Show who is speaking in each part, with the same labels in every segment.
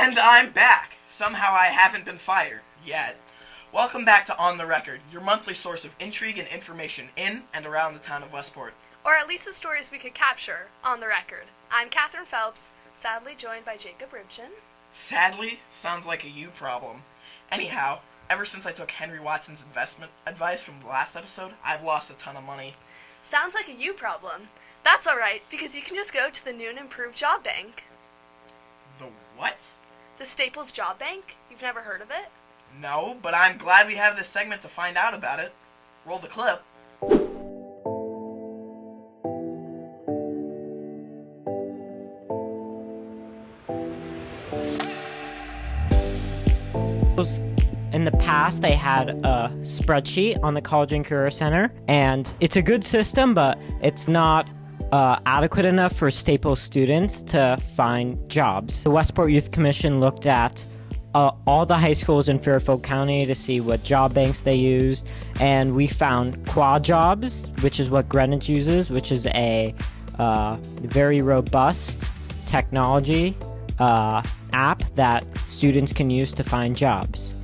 Speaker 1: And I'm back. Somehow I haven't been fired. Yet. Welcome back to On the Record, your monthly source of intrigue and information in and around the town of Westport.
Speaker 2: Or at least the stories we could capture on the record. I'm Catherine Phelps, sadly joined by Jacob Ribchin.
Speaker 1: Sadly? Sounds like a you problem. Anyhow, ever since I took Henry Watson's investment advice from the last episode, I've lost a ton of money.
Speaker 2: Sounds like a you problem. That's alright, because you can just go to the new and improved job bank.
Speaker 1: The what?
Speaker 2: The Staples Job Bank? You've never heard of it?
Speaker 1: No, but I'm glad we have this segment to find out about it. Roll the clip.
Speaker 3: In the past, they had a spreadsheet on the College and Career Center, and it's a good system, but it's not adequate enough for Staples students to find jobs. The Westport Youth Commission looked at all the high schools in Fairfield County to see what job banks they used, and we found Quad Jobs, which is what Greenwich uses, which is a very robust technology app that students can use to find jobs.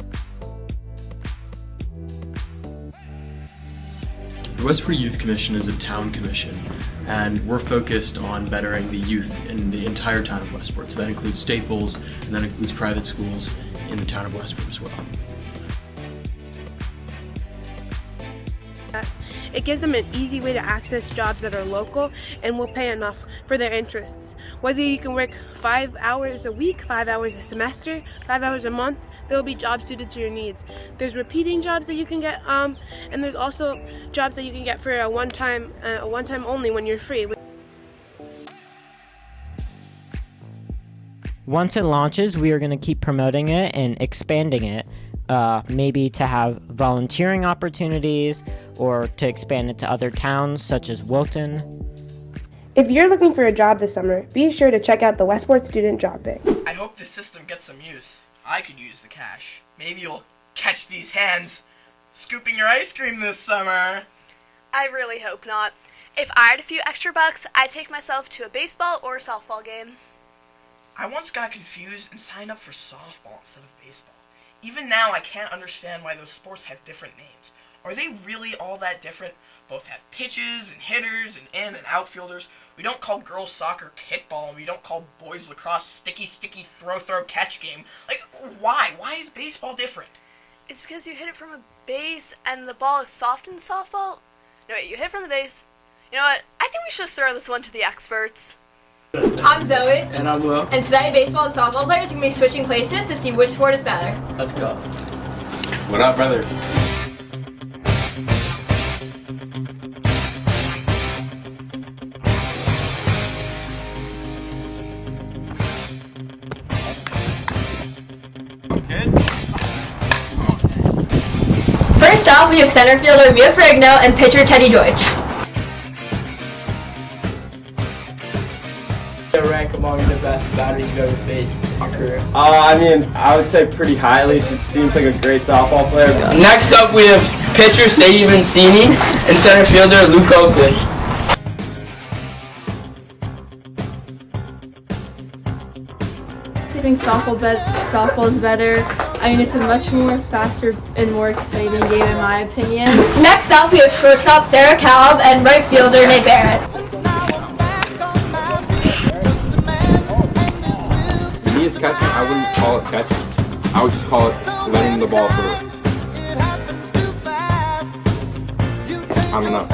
Speaker 4: The Westport Youth Commission is a town commission, and we're focused on bettering the youth in the entire town of Westport. So that includes Staples, and that includes private schools in the town of Westport as well.
Speaker 5: It gives them an easy way to access jobs that are local and will pay enough for their interests. Whether you can work 5 hours a week, 5 hours a semester, 5 hours a month, there will be jobs suited to your needs. There's repeating jobs that you can get, and there's also jobs that you can get for a one-time only when you're free.
Speaker 3: Once it launches, we are going to keep promoting it and expanding it, maybe to have volunteering opportunities or to expand it to other towns such as Wilton.
Speaker 6: If you're looking for a job this summer, be sure to check out the Westport Student Job Bank.
Speaker 1: I hope the system gets some use. I could use the cash. Maybe you'll catch these hands scooping your ice cream this summer.
Speaker 2: I really hope not. If I had a few extra bucks, I'd take myself to a baseball or softball game.
Speaker 1: I once got confused and signed up for softball instead of baseball. Even now, I can't understand why those sports have different names. Are they really all that different? Both have pitches and hitters and in and outfielders. We don't call girls soccer kickball, and we don't call boys lacrosse sticky throw catch game. Like, why? Why is baseball different?
Speaker 2: It's because you hit it from a base and the ball is soft in softball? No, wait, you hit from the base. You know what? I think we should just throw this one to the experts.
Speaker 7: I'm Zoe.
Speaker 8: And I'm Will.
Speaker 7: And today, baseball and softball players are going to be switching places to see which sport is better.
Speaker 8: Let's go.
Speaker 9: What up, brother?
Speaker 7: First off, we have center fielder Mia Ferrigno and pitcher Teddy Deutsch.
Speaker 8: Rank among the best batters you've ever faced in your career?
Speaker 9: I would say pretty highly. She seems like a great softball player.
Speaker 8: Next up, we have pitcher Sadie Vincini and center fielder Luke Oakley.
Speaker 10: I think softball is better. I mean, it's a much more faster and more exciting game in my opinion.
Speaker 7: Next up, we have shortstop Sarah Calab and right fielder Nate Barrett.
Speaker 9: Me as catcher, I wouldn't call it catching. I would just call it letting the ball through. I don't know.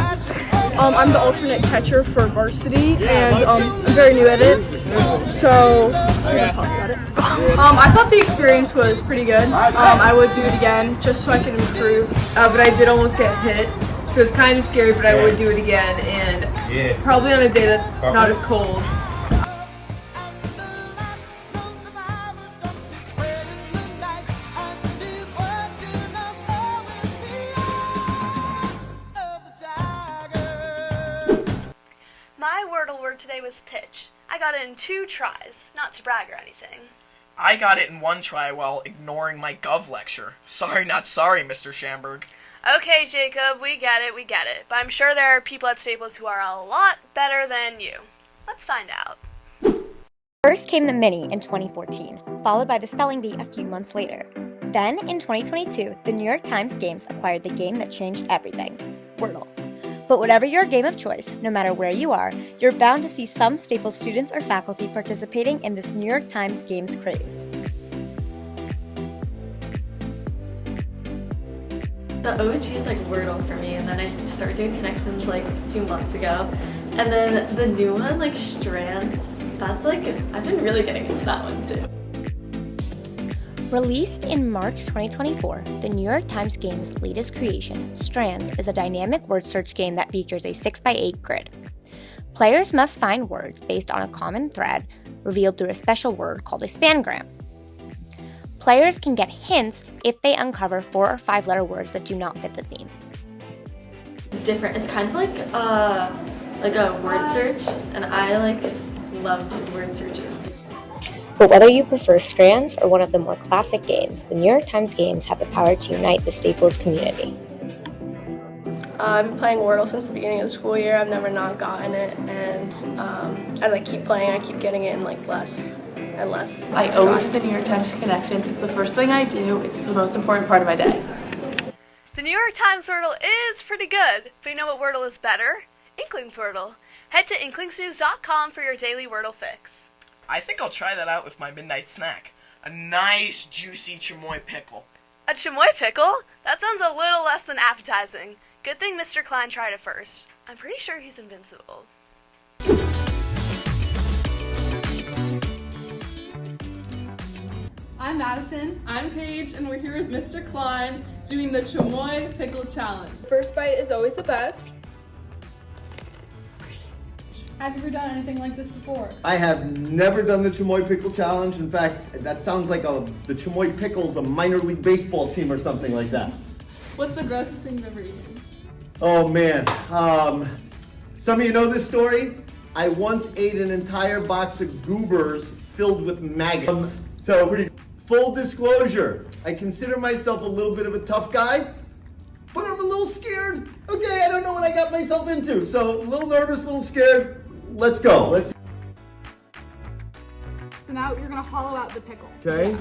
Speaker 5: I'm the alternate catcher for varsity, and I'm very new at it, so we're going to talk about it. I thought the experience was pretty good. I would do it again just so I can improve, but I did almost get hit, so it was kind of scary, but I would do it again, and probably on a day that's not as cold.
Speaker 2: My Wordle word today was pitch. I got it in 2 tries, not to brag or anything.
Speaker 1: I got it in 1 try while ignoring my Gov lecture. Sorry, not sorry, Mr. Schamberg.
Speaker 2: Okay, Jacob, we get it. But I'm sure there are people at Staples who are a lot better than you. Let's find out.
Speaker 11: First came the Mini in 2014, followed by the Spelling Bee a few months later. Then, in 2022, the New York Times Games acquired the game that changed everything, Wordle. But whatever your game of choice, no matter where you are, you're bound to see some Staples students or faculty participating in this New York Times Games craze.
Speaker 12: The OG is like Wordle for me, and then I started doing connections like a few months ago. And then the new one, like Strands, that's like, I've been really getting into that one too.
Speaker 11: Released in March 2024, the New York Times Game's latest creation, Strands, is a dynamic word search game that features a 6x8 grid. Players must find words based on a common thread revealed through a special word called a spangram. Players can get hints if they uncover 4 or 5 letter words that do not fit the theme.
Speaker 12: It's different. It's kind of like a word search, and I love word searches.
Speaker 11: But whether you prefer Strands or one of the more classic games, the New York Times Games have the power to unite the Staples community.
Speaker 5: I've been playing Wordle since the beginning of the school year. I've never not gotten it, and as I keep playing, I keep getting it in less and less.
Speaker 13: I always do the New York Times connections. It's the first thing I do. It's the most important part of my day.
Speaker 2: The New York Times Wordle is pretty good, but you know what Wordle is better? Inklings Wordle. Head to inklingsnews.com for your daily Wordle fix.
Speaker 1: I think I'll try that out with my midnight snack. A nice, juicy chamoy pickle.
Speaker 2: A chamoy pickle? That sounds a little less than appetizing. Good thing Mr. Klein tried it first. I'm pretty sure he's invincible.
Speaker 14: I'm Madison. I'm Paige, and we're here with Mr. Klein doing the Chamoy Pickle Challenge.
Speaker 5: First bite is always the best.
Speaker 14: Have you ever done anything like this before?
Speaker 15: I have never done the Chamoy Pickle Challenge. In fact, that sounds like the Chamoy Pickle's a minor league baseball team or something like that.
Speaker 14: What's the grossest thing you've ever eaten?
Speaker 15: Oh man, some of you know this story. I once ate an entire box of goobers filled with maggots. Full disclosure, I consider myself a little bit of a tough guy, but I'm a little scared. Okay, I don't know what I got myself into. So a little nervous, a little scared. Let's go.
Speaker 14: So now you're gonna hollow out the pickle.
Speaker 15: Okay.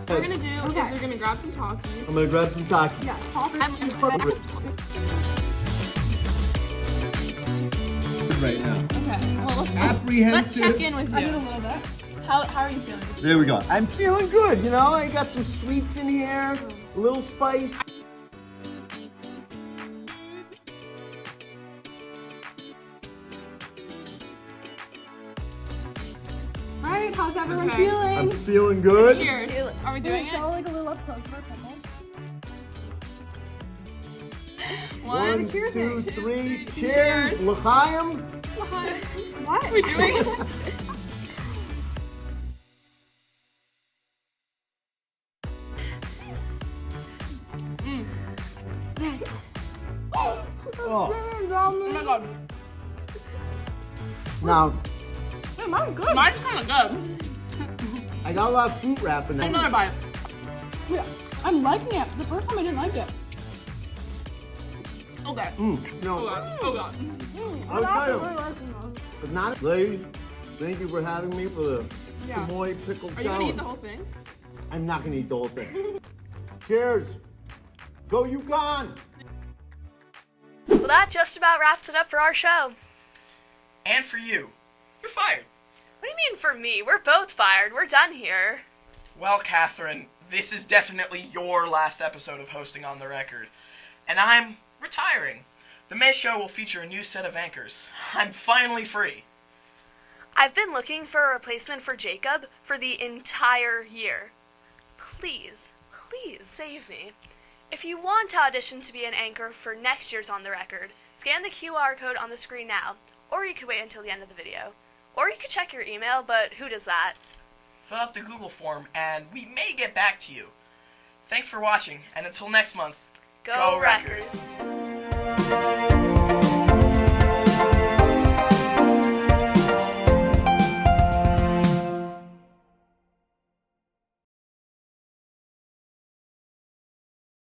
Speaker 14: What we're gonna do is you're gonna grab some Takis.
Speaker 15: I'm gonna grab some Takis.
Speaker 14: Yeah, Takis.
Speaker 15: Right now.
Speaker 14: Okay. Well, let's check in with you. I did a little bit. How are you feeling?
Speaker 15: There we go. I'm feeling good. You know, I got some sweets in here, a little spice.
Speaker 14: Alright, how's everyone feeling?
Speaker 15: I'm feeling good.
Speaker 14: Cheers. Are we doing it? Show a little up close of our pickle.
Speaker 15: 1, 2, 3, cheers! L'chaim!
Speaker 14: What? Are we doing it?
Speaker 15: Oh
Speaker 14: my god.
Speaker 15: Now,
Speaker 14: hey, mine's good. Mine's kind of good.
Speaker 15: I got a lot of fruit wrap in there.
Speaker 14: Another bite. Yeah, I'm liking it. The first time I didn't like it. Okay.
Speaker 15: No.
Speaker 14: Oh god.
Speaker 15: I'll tell you. But not, ladies, thank you for having me for the Chamoy Pickle Challenge.
Speaker 14: Are you gonna eat the whole thing?
Speaker 15: I'm not gonna eat the whole thing. Cheers. Go UConn!
Speaker 2: Well, that just about wraps it up for our show.
Speaker 1: And for you. You're fired.
Speaker 2: What do you mean for me? We're both fired. We're done here.
Speaker 1: Well, Catherine, this is definitely your last episode of hosting On the Record. And I'm retiring. The May show will feature a new set of anchors. I'm finally free.
Speaker 2: I've been looking for a replacement for Jacob for the entire year. Please, please save me. If you want to audition to be an anchor for next year's On the Record, scan the QR code on the screen now, or you could wait until the end of the video. Or you could check your email, but who does that?
Speaker 1: Fill out the Google form, and we may get back to you. Thanks for watching, and until next month,
Speaker 2: Go Wreckers!